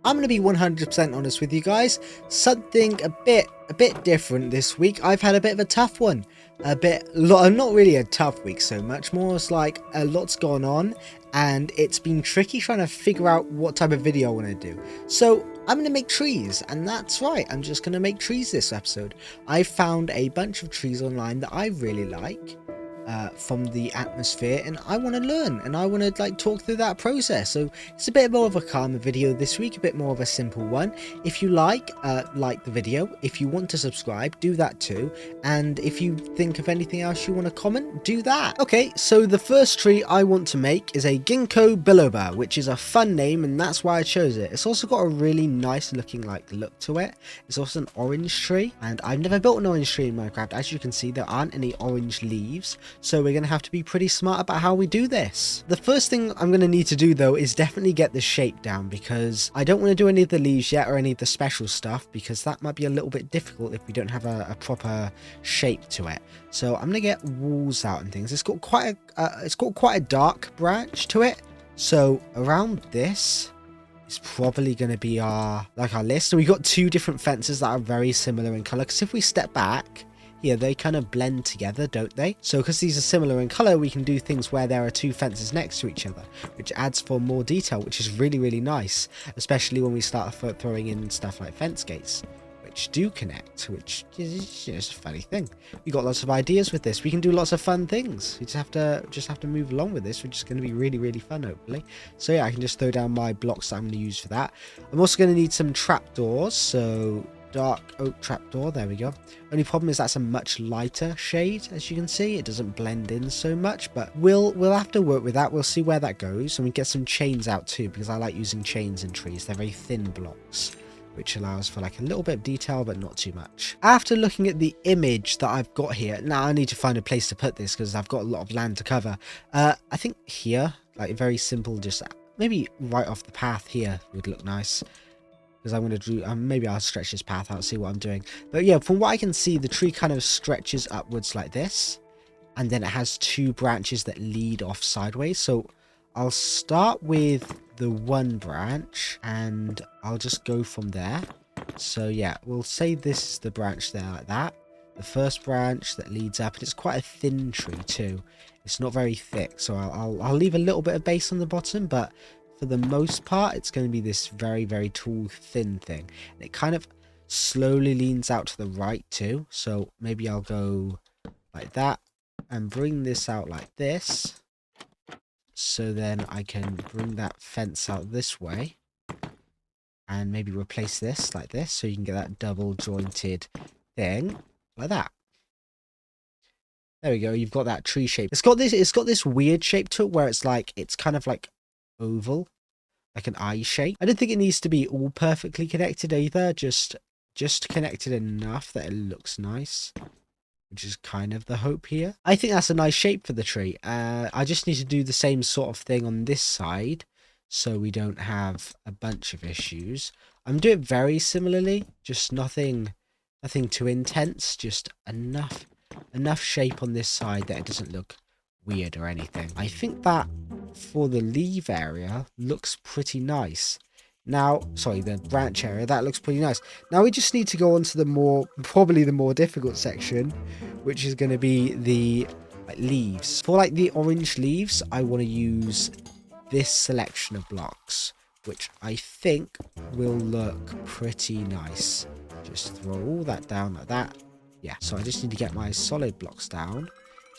I'm going to be 100% honest with you guys. Something a bit different this week. I've had a bit of a tough one. Not really a tough week so much, more as like a lot's gone on and it's been tricky trying to figure out what type of video I want to do. So I'm going to make trees, and that's right, I'm just going to make trees this episode. I found a bunch of trees online that I really like. From the atmosphere, and I want to learn and I want to like talk through that process. So it's a bit more of a calmer video this week, a bit more of a simple one. If you like the video, if you want to subscribe, do that too, and if you think of anything else you want to comment, do that. Okay, so the first tree I want to make is a ginkgo biloba, which is a fun name, and that's why I chose it. It's also got a really nice looking look to it. It's also an orange tree, and I've never built an orange tree in Minecraft. As you can see, there aren't any orange leaves, so we're going to have to be pretty smart about how we do this. The first thing I'm going to need to do though is definitely get the shape down, because I don't want to do any of the leaves yet or any of the special stuff, because that might be a little bit difficult if we don't have a proper shape to it. So I'm going to get walls out and things. It's got quite a dark branch to it. So around this is probably going to be our list. So we got two different fences that are very similar in color, because if we step back here, they kind of blend together, don't they? So because these are similar in color, we can do things where there are two fences next to each other, which adds for more detail, which is really, really nice, especially when we start throwing in stuff like fence gates, which do connect, which is just a funny thing. We got lots of ideas with this. We can do lots of fun things. We just have to move along with this, which is going to be really, really fun, hopefully. So yeah, I can just throw down my blocks that I'm going to use for that. I'm also going to need some trapdoors, so dark oak trapdoor, there we go. Only problem is that's a much lighter shade, as you can see. It doesn't blend in so much, but we'll have to work with that. We'll see where that goes, and we get some chains out too, because I like using chains in trees. They're very thin blocks, which allows for like a little bit of detail, but not too much. After looking at the image that I've got here, now I need to find a place to put this, because I've got a lot of land to cover. I think here, like very simple, just maybe right off the path here would look nice. Because I'm going to do, maybe I'll stretch this path out, see what I'm doing. But yeah, from what I can see, the tree kind of stretches upwards like this. And then it has two branches that lead off sideways. So I'll start with the one branch and I'll just go from there. So yeah, we'll say this is the branch there like that. The first branch that leads up, and it's quite a thin tree too. It's not very thick, so I'll leave a little bit of base on the bottom, but for the most part, it's going to be this very, very tall, thin thing. And it kind of slowly leans out to the right too. So maybe I'll go like that and bring this out like this. So then I can bring that fence out this way. And maybe replace this like this. So you can get that double jointed thing like that. There we go. You've got that tree shape. It's got this weird shape to it where it's kind of like oval, like an eye shape. I don't think it needs to be all perfectly connected either, just connected enough that it looks nice, which is kind of the hope here. I think that's a nice shape for the tree. I just need to do the same sort of thing on this side so we don't have a bunch of issues. I'm doing it very similarly, just nothing too intense, just enough shape on this side that it doesn't look weird or anything. I think that for the leaf area looks pretty nice. Now, sorry, the branch area, that looks pretty nice. Now we just need to go on to probably the more difficult section, which is going to be the leaves. For like the orange leaves, I want to use this selection of blocks, which I think will look pretty nice. Just throw all that down like that. Yeah, so I just need to get my solid blocks down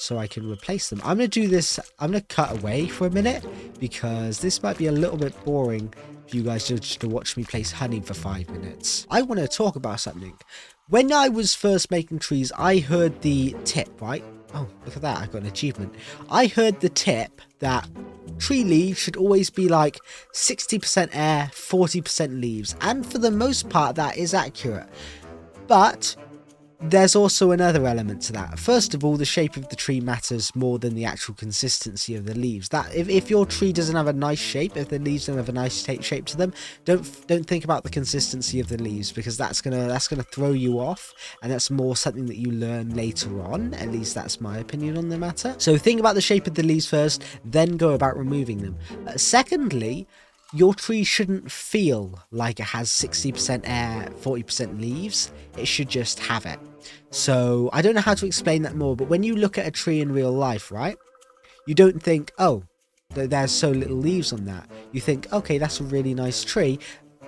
so I can replace them. I'm going to do this, I'm going to cut away for a minute, because this might be a little bit boring for you guys just to watch me place honey for 5 minutes. I want to talk about something. When I was first making trees, I heard the tip, right? Oh, look at that, I got an achievement. I heard the tip that tree leaves should always be like 60% air, 40% leaves. And for the most part, that is accurate. But there's also another element to that. First of all, the shape of the tree matters more than the actual consistency of the leaves. That if your tree doesn't have a nice shape, if the leaves don't have a nice shape to them, don't think about the consistency of the leaves, because that's gonna throw you off, and that's more something that you learn later on. At least that's my opinion on the matter. So think about the shape of the leaves first, then go about removing them. Secondly, your tree shouldn't feel like it has 60% air, 40% leaves. It should just have it. So I don't know how to explain that more, but when you look at a tree in real life, right, you don't think, oh, there's so little leaves on that. You think, okay, that's a really nice tree.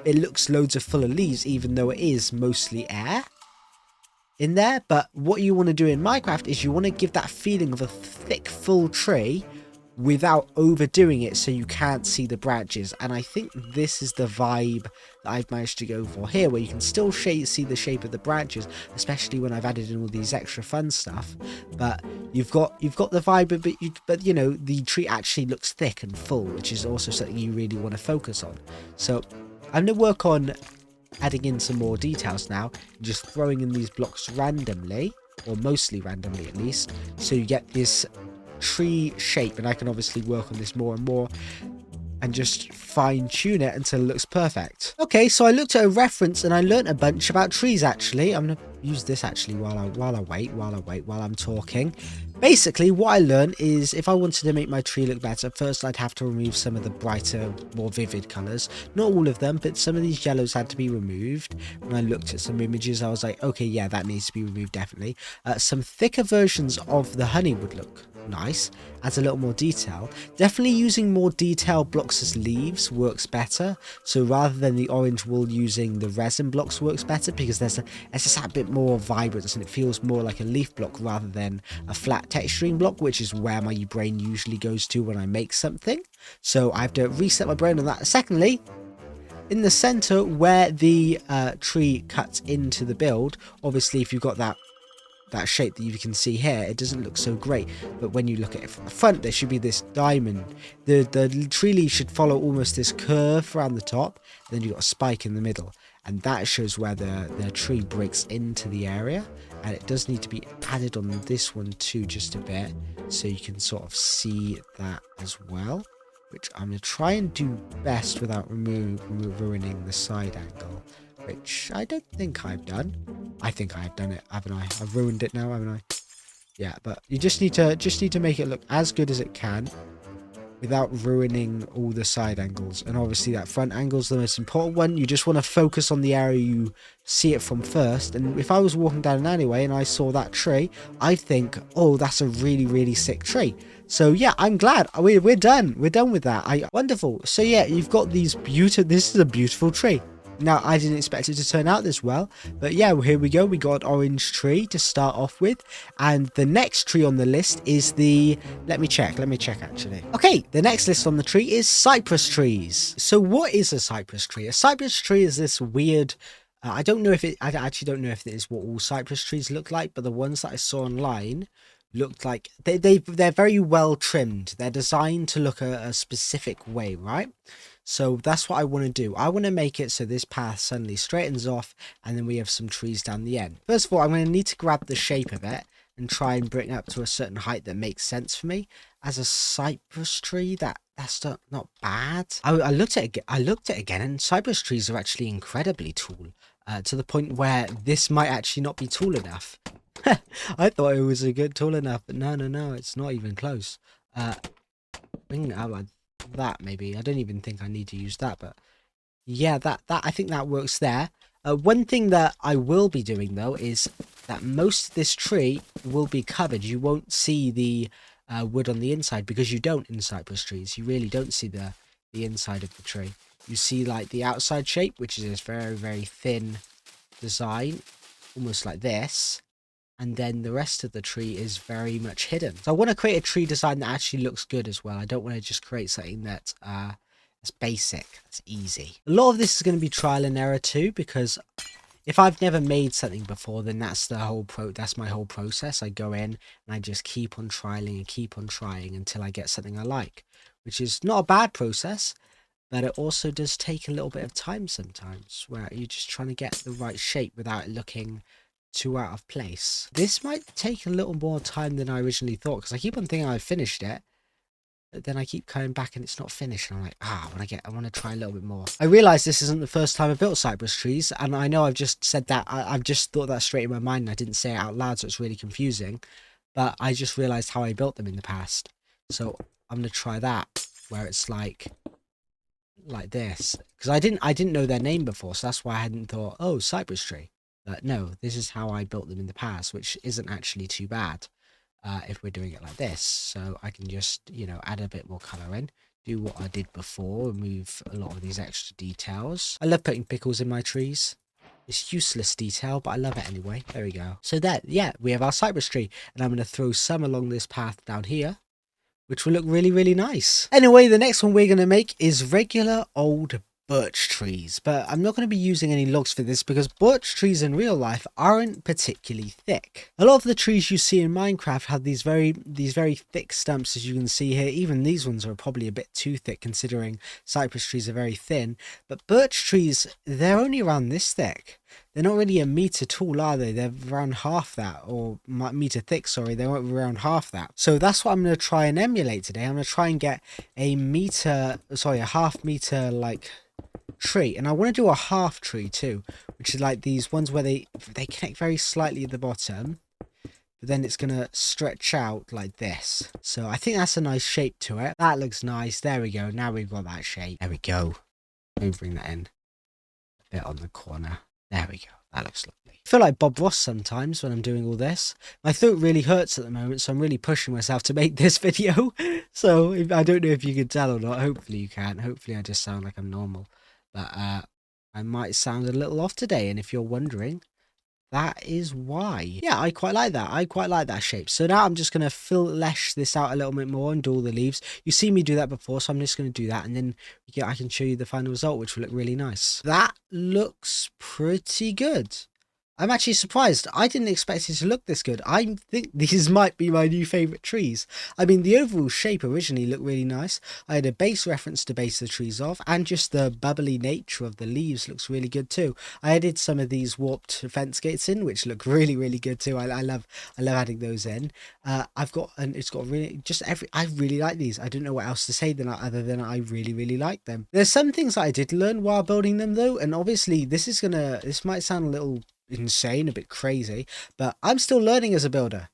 It looks loads of full of leaves, even though it is mostly air in there. But what you want to do in Minecraft is you want to give that feeling of a thick, full tree without overdoing it so you can't see the branches. And I think this is the vibe that I've managed to go for here, where you can still see the shape of the branches, especially when I've added in all these extra fun stuff. But you've got the vibe, but you know, the tree actually looks thick and full, which is also something you really want to focus on. So I'm going to work on adding in some more details now, just throwing in these blocks randomly, or mostly randomly at least, so you get this tree shape. And I can obviously work on this more and more and just fine tune it until it looks perfect. Okay, so I looked at a reference and I learnt a bunch about trees actually. I'm gonna use this actually while I'm talking. Basically, what I learned is if I wanted to make my tree look better, first I'd have to remove some of the brighter, more vivid colours. Not all of them, but some of these yellows had to be removed. When I looked at some images, I was like, okay, yeah, that needs to be removed definitely. Some thicker versions of the honey would look nice, adds a little more detail. Definitely using more detailed blocks as leaves works better. So rather than the orange wool, using the resin blocks works better, because it's just a bit more vibrant and it feels more like a leaf block rather than a flat texturing block, which is where my brain usually goes to when I make something. So I have to reset my brain on that. Secondly, in the center where the tree cuts into the build, obviously if you've got that shape that you can see here, it doesn't look so great. But when you look at it from the front, there should be this diamond. The tree leaf should follow almost this curve around the top, and then you've got a spike in the middle, and that shows where the tree breaks into the area. And it does need to be added on this one too, just a bit, so you can sort of see that as well, which I'm going to try and do best without ruining the side angle, which I don't think I've done. I think I've done it, haven't I? I've ruined it now, haven't I? Yeah, but you just need to make it look as good as it can without ruining all the side angles. And obviously that front angle is the most important one. You just want to focus on the area you see it from first. And if I was walking down an alleyway and I saw that tree, I'd think, oh, that's a really, really sick tree. So yeah, I'm glad we're done. We're done with that. Wonderful. So yeah, you've got these this is a beautiful tree. Now, I didn't expect it to turn out this well, but yeah, here we go. We got an orange tree to start off with, and the next tree on the list is let me check actually. Okay, the next list on the tree is cypress trees. So what is a cypress tree? A cypress tree is this weird, I actually don't know if it is what all cypress trees look like, but the ones that I saw online looked like they're very well trimmed. They're designed to look a specific way, right? So that's what I want to do. I want to make it so this path suddenly straightens off, and then we have some trees down the end. First of all, I'm going to need to grab the shape of it and try and bring it up to a certain height that makes sense for me. As a cypress tree, that's not bad. I looked at it again, and cypress trees are actually incredibly tall, to the point where this might actually not be tall enough. I thought it was a good tall enough, but no, it's not even close. That maybe I don't even think I need to use that, but yeah, that I think that works there. One thing that I will be doing though is that most of this tree will be covered. You won't see the wood on the inside, because you don't in cypress trees. You really don't see the inside of the tree. You see like the outside shape, which is this very, very thin design, almost like this. And then the rest of the tree is very much hidden. So I want to create a tree design that actually looks good as well. I don't want to just create something that's basic, that's easy. A lot of this is going to be trial and error too, because if I've never made something before, then that's my whole process. I go in and I just keep on trialing and keep on trying until I get something I like, which is not a bad process, but it also does take a little bit of time sometimes, where you're just trying to get the right shape without it looking too out of place. This might take a little more time than I originally thought, because I keep on thinking I've finished it, but then I keep coming back and it's not finished, and I'm like, I want to try a little bit more. I realize this isn't the first time I've built cypress trees, and I know I've just said that, I've just thought that straight in my mind and I didn't say it out loud, so it's really confusing, but I just realized how I built them in the past. So I'm going to try that, where it's like like this, because I didn't know their name before, so that's why I hadn't thought, oh, cypress tree. But no, this is how I built them in the past, which isn't actually too bad if we're doing it like this. So I can just, you know, add a bit more color in, do what I did before, remove a lot of these extra details. I love putting pickles in my trees. It's useless detail, but I love it anyway. There we go. So there, yeah, we have our cypress tree, and I'm going to throw some along this path down here, which will look really, really nice. Anyway, the next one we're going to make is regular old birch trees, but I'm not going to be using any logs for this because birch trees in real life aren't particularly thick. A lot of the trees you see in Minecraft have these very thick stumps, as you can see here. Even these ones are probably a bit too thick considering cypress trees are very thin, but birch trees, they're only around this thick. They're not really a meter tall, are they? They're around half that, or meter thick, sorry. They're around half that. So that's what I'm going to try and emulate today. I'm going to try and get a half meter like tree. And I want to do a half tree too, which is like these ones where they connect very slightly at the bottom, but then it's going to stretch out like this. So I think that's a nice shape to it. That looks nice. There we go. Now we've got that shape. There we go. Let me bring that in a bit on the corner. There we go. That looks lovely. I feel like Bob Ross sometimes when I'm doing all this. My throat really hurts at the moment, so I'm really pushing myself to make this video. So I don't know if you can tell or not. Hopefully you can. Hopefully I just sound like I'm normal. But I might sound a little off today. And if you're wondering, that is why. Yeah, I quite like that. I quite like that shape. So now I'm just going to flesh this out a little bit more and do all the leaves. You see me do that before, so I'm just going to do that. And then I can show you the final result, which will look really nice. That looks pretty good. I'm actually surprised. I didn't expect it to look this good. I think these might be my new favourite trees. I mean, the overall shape originally looked really nice. I had a base reference to base the trees off, and just the bubbly nature of the leaves looks really good too. I added some of these warped fence gates in, which look really, really good too. I love adding those in. I really like these. I don't know what else to say other than I really, really like them. There's some things that I did learn while building them though, and obviously this might sound a little insane, a bit crazy, but I'm still learning as a builder,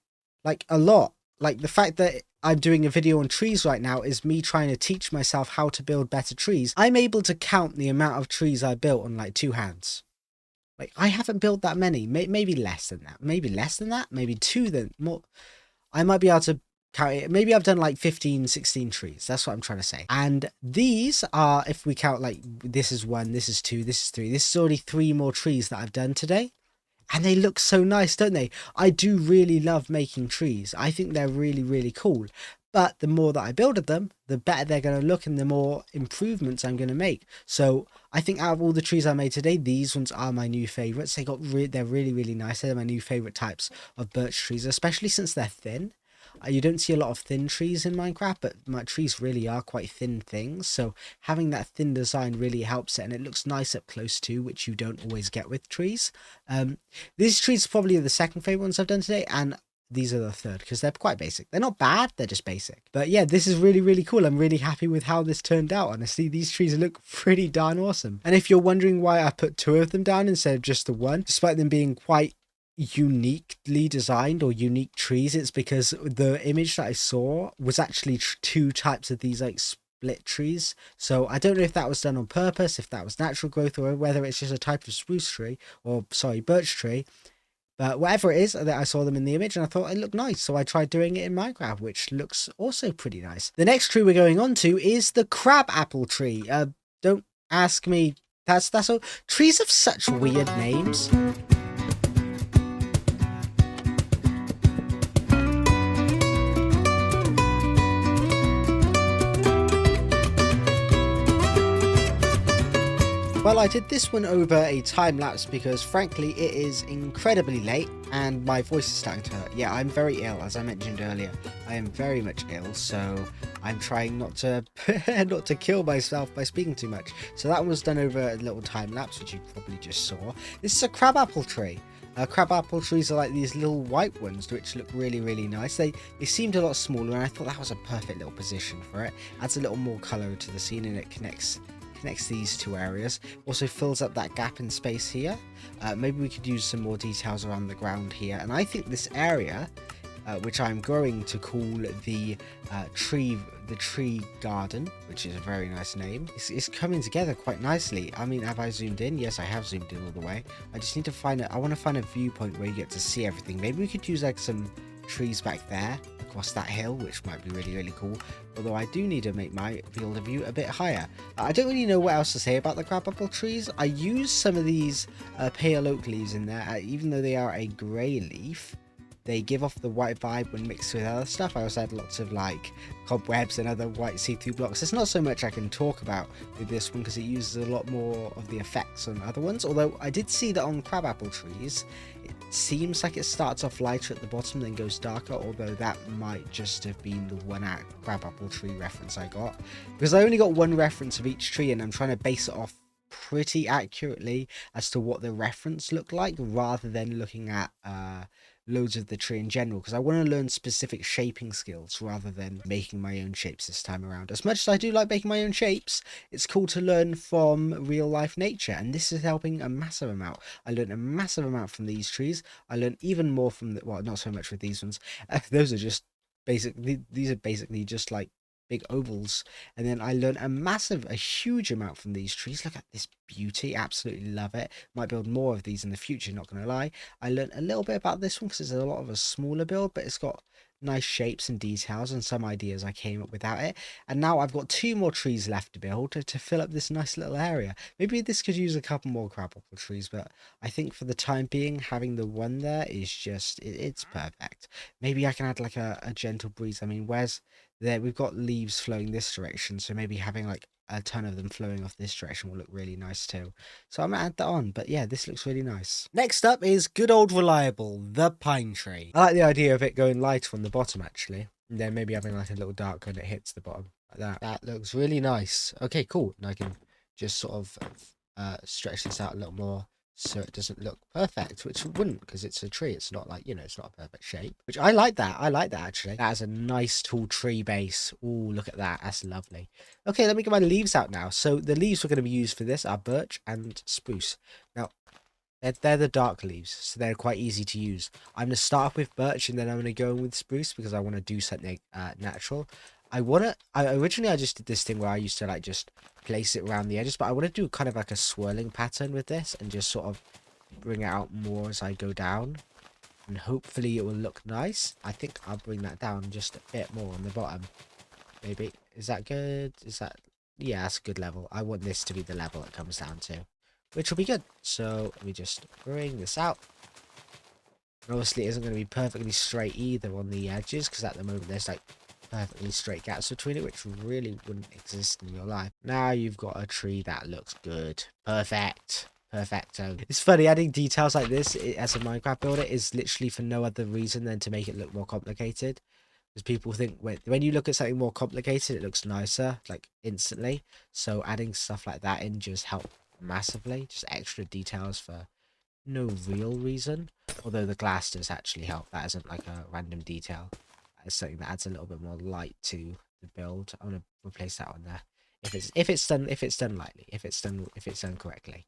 like a lot. Like the fact that I'm doing a video on trees right now is me trying to teach myself how to build better trees. I'm able to count the amount of trees I built on like 2 hands. Like I haven't built that many, maybe less than that, maybe 2 then more. I might be able to count it. Maybe I've done like 15, 16 trees. That's what I'm trying to say. And these are, if we count, like this is 1, this is 2, this is 3. This is already 3 more trees that I've done today. And they look so nice, don't they? I do really love making trees. I think they're really, really cool. But the more that I build of them, the better they're going to look and the more improvements I'm going to make. So I think out of all the trees I made today, these ones are my new favourites. They're really, really nice. They're my new favourite types of birch trees, especially since they're thin. You don't see a lot of thin trees in Minecraft, but my trees really are quite thin things. So having that thin design really helps it, and it looks nice up close too, which you don't always get with trees. These trees are probably the second favourite ones I've done today, and these are the third because they're quite basic. They're not bad, they're just basic. But yeah, this is really, really cool. I'm really happy with how this turned out. Honestly, these trees look pretty darn awesome. And if you're wondering why I put 2 of them down instead of just the 1, despite them being quite uniquely designed or unique trees, it's because the image that I saw was actually 2 types of these like split trees. So I don't know if that was done on purpose, if that was natural growth, or whether it's just a type of spruce tree, or sorry, birch tree. But whatever it is, that I saw them in the image and I thought it looked nice, so I tried doing it in Minecraft, which looks also pretty nice. The next tree we're going on to is the crab apple tree. Don't ask me. That's all. Trees have such weird names. Well, I did this one over a time lapse because frankly it is incredibly late and my voice is starting to hurt. Yeah, I'm very ill, as I mentioned earlier. I am very much ill, so I'm trying not to not to kill myself by speaking too much. So that one was done over a little time lapse, which you probably just saw. This is a crabapple tree. Crabapple trees are like these little white ones, which look really, really nice. They seemed a lot smaller, and I thought that was a perfect little position for it. Adds a little more colour to the scene, and it connects these 2 areas. Also fills up that gap in space here. Maybe we could use some more details around the ground here. And I think this area which I'm growing to call the tree garden, which is a very nice name. It's coming together quite nicely. I mean, have I zoomed in? Yes, I have zoomed in all the way. I just need to find I want to find a viewpoint where you get to see everything. Maybe we could use like some trees back there across that hill, which might be really, really cool. Although I do need to make my field of view a bit higher. I don't really know what else to say about the crabapple trees. I use some of these pale oak leaves in there, even though they are a grey leaf. They give off the white vibe when mixed with other stuff. I also had lots of like cobwebs and other white see-through blocks. There's not so much I can talk about with this one because it uses a lot more of the effects on other ones. Although I did see that on crabapple trees, it seems like it starts off lighter at the bottom then goes darker, although that might just have been the one crabapple tree reference I got. Because I only got one reference of each tree and I'm trying to base it off pretty accurately as to what the reference looked like rather than looking at loads of the tree in general, because I want to learn specific shaping skills rather than making my own shapes this time around. As much as I do like making my own shapes, it's cool to learn from real life nature, and this is helping a massive amount. I learned a massive amount from these trees. I learned even more from well, not so much with these ones. Those are just these are basically just like big ovals. And then I learned a huge amount from these trees. Look at this beauty, absolutely love it. Might build more of these in the future, not gonna lie. I learned a little bit about this one because it's a lot of a smaller build, but it's got nice shapes and details and some ideas I came up without it. And now I've got 2 more trees left to build to fill up this nice little area. Maybe this could use a couple more crabapple trees, but I think for the time being, having the one there is just, it's perfect. Maybe I can add like a gentle breeze. I mean, we've got leaves flowing this direction, so maybe having like a ton of them flowing off this direction will look really nice too. So I'm gonna add that on, but yeah, this looks really nice. Next up is good old reliable, the pine tree. I like the idea of it going lighter on the bottom actually, and then maybe having like a little dark when it hits the bottom like that. That looks really nice. Okay, cool. And I can just sort of stretch this out a little more so it doesn't look perfect, which it wouldn't because it's a tree. It's not like, it's not a perfect shape, which I like that. I like that actually. That is a nice tall tree base. Oh, look at that. That's lovely. Okay, let me get my leaves out now. So the leaves we're going to be used for this are birch and spruce. Now, they're the dark leaves, so they're quite easy to use. I'm going to start off with birch and then I'm going to go in with spruce because I want to do something natural. Originally I just did this thing where I used to like just place it around the edges, but I want to do kind of like a swirling pattern with this and just sort of bring it out more as I go down, and hopefully it will look nice. I think I'll bring that down just a bit more on the bottom. Maybe. Is that good? Yeah, that's a good level. I want this to be the level it comes down to, which will be good. So let me just bring this out. And obviously it isn't going to be perfectly straight either on the edges, because at the moment there's like perfectly straight gaps between it, which really wouldn't exist in your life. Now you've got a tree that looks good. Perfect. Perfecto. It's funny, adding details like this as a Minecraft builder is literally for no other reason than to make it look more complicated. Because people think when you look at something more complicated, it looks nicer, like instantly. So adding stuff like that in just help massively. Just extra details for no real reason. Although the glass does actually help. That isn't like a random detail. It's something that adds a little bit more light to the build. I'm gonna replace that on there. If it's done lightly, if it's done correctly.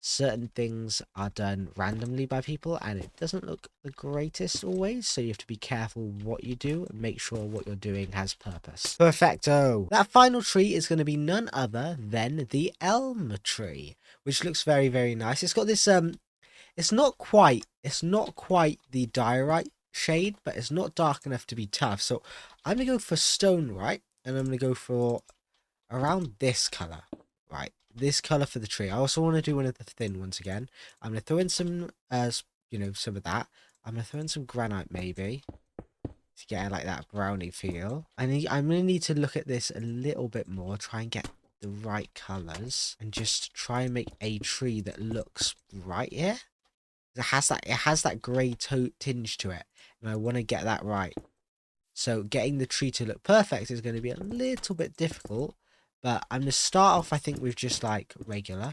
Certain things are done randomly by people and it doesn't look the greatest always, so you have to be careful what you do and make sure what you're doing has purpose. Perfecto. That final tree is going to be none other than the elm tree, which looks very, very nice. It's got this it's not quite the diorite shade, but it's not dark enough to be tough. So I'm gonna go for stone, right? And I'm gonna go for around this color, right? This color for the tree. I also want to do one of the thin ones again. I'm gonna throw in some some of that. I'm gonna throw in some granite maybe to get like that brownie feel. I'm gonna need to look at this a little bit more, try and get the right colors, and just try and make a tree that looks right here. It has that grey tinge to it, and I want to get that right. So getting the tree to look perfect is going to be a little bit difficult, but I'm going to start off, I think, with just like regular,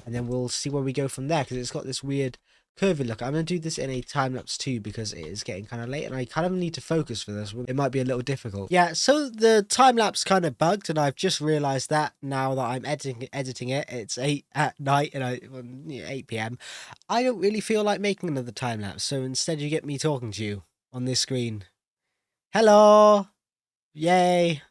and then we'll see where we go from there, because it's got this weird curvy look. I'm going to do this in a time-lapse too, because it is getting kind of late, and I kind of need to focus for this one. It might be a little difficult. Yeah, so the time-lapse kind of bugged, and I've just realised that now that I'm editing it. It's 8 at night, and 8 p.m. I don't really feel like making another time-lapse, so instead you get me talking to you. on this screen. Hello! Yay!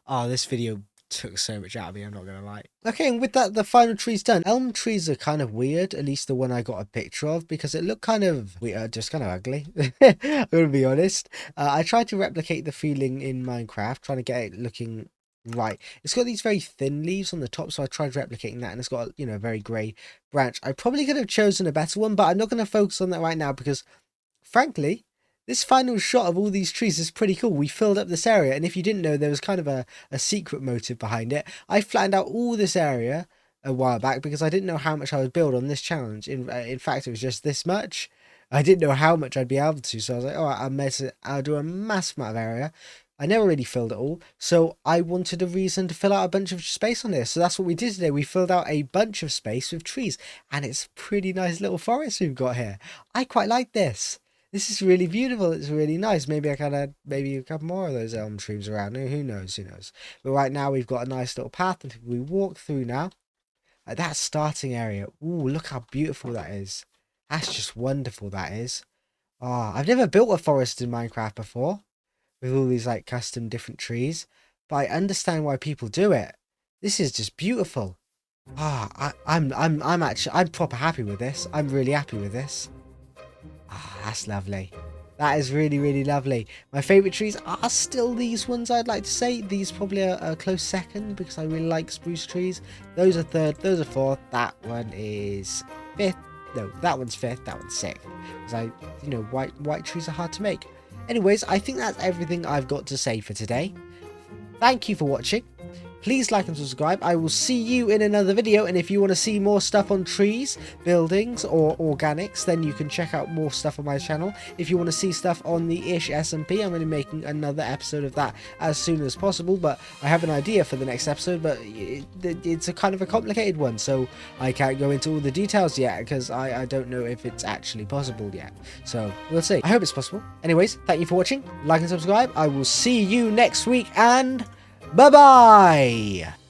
Oh, this video took so much out of me, I'm not gonna lie. Okay, and with that, the final tree's done. Elm trees are kind of weird, at least the one I got a picture of, because it looked kind of weird, just kind of ugly. I'm gonna be honest. I tried to replicate the feeling in Minecraft, trying to get it looking right. It's got these very thin leaves on the top, so I tried replicating that, and it's got, you know, a very grey branch. I probably could have chosen a better one, but I'm not going to focus on that right now, because frankly, this final shot of all these trees is pretty cool. We filled up this area, and if you didn't know, there was kind of a secret motive behind it. I flattened out all this area a while back because I didn't know how much I would build on this challenge. In fact, it was just this much. I didn't know how much I'd be able to, so I was like, all right, I'll do a massive amount of area. I never really filled it all, so I wanted a reason to fill out a bunch of space on this. So that's what we did today. We filled out a bunch of space with trees, and it's a pretty nice little forest we've got here. I quite like this. This is really beautiful. It's really nice. Maybe I can add maybe a couple more of those elm trees around. Who knows? Who knows? But right now we've got a nice little path, and we walk through now. At that starting area. Ooh, look how beautiful that is. That's just wonderful. That is. Oh, I've never built a forest in Minecraft before, with all these like custom different trees, but I understand why people do it. This is just beautiful. I'm proper happy with this. I'm really happy with this. That's lovely. That is really, really lovely. My favourite trees are still these ones, I'd like to say. These probably are a close second because I really like spruce trees. Those are third, those are fourth. That one is fifth. No, that one's fifth, that one's sixth. Because white trees are hard to make. Anyways, I think that's everything I've got to say for today. Thank you for watching. Please like and subscribe. I will see you in another video, and if you want to see more stuff on trees, buildings, or organics, then you can check out more stuff on my channel. If you want to see stuff on the Ish SMP, I'm going to be making another episode of that as soon as possible, but I have an idea for the next episode, but it's a kind of a complicated one, so I can't go into all the details yet, because I don't know if it's actually possible yet. So, we'll see. I hope it's possible. Anyways, thank you for watching. Like and subscribe. I will see you next week, and bye-bye!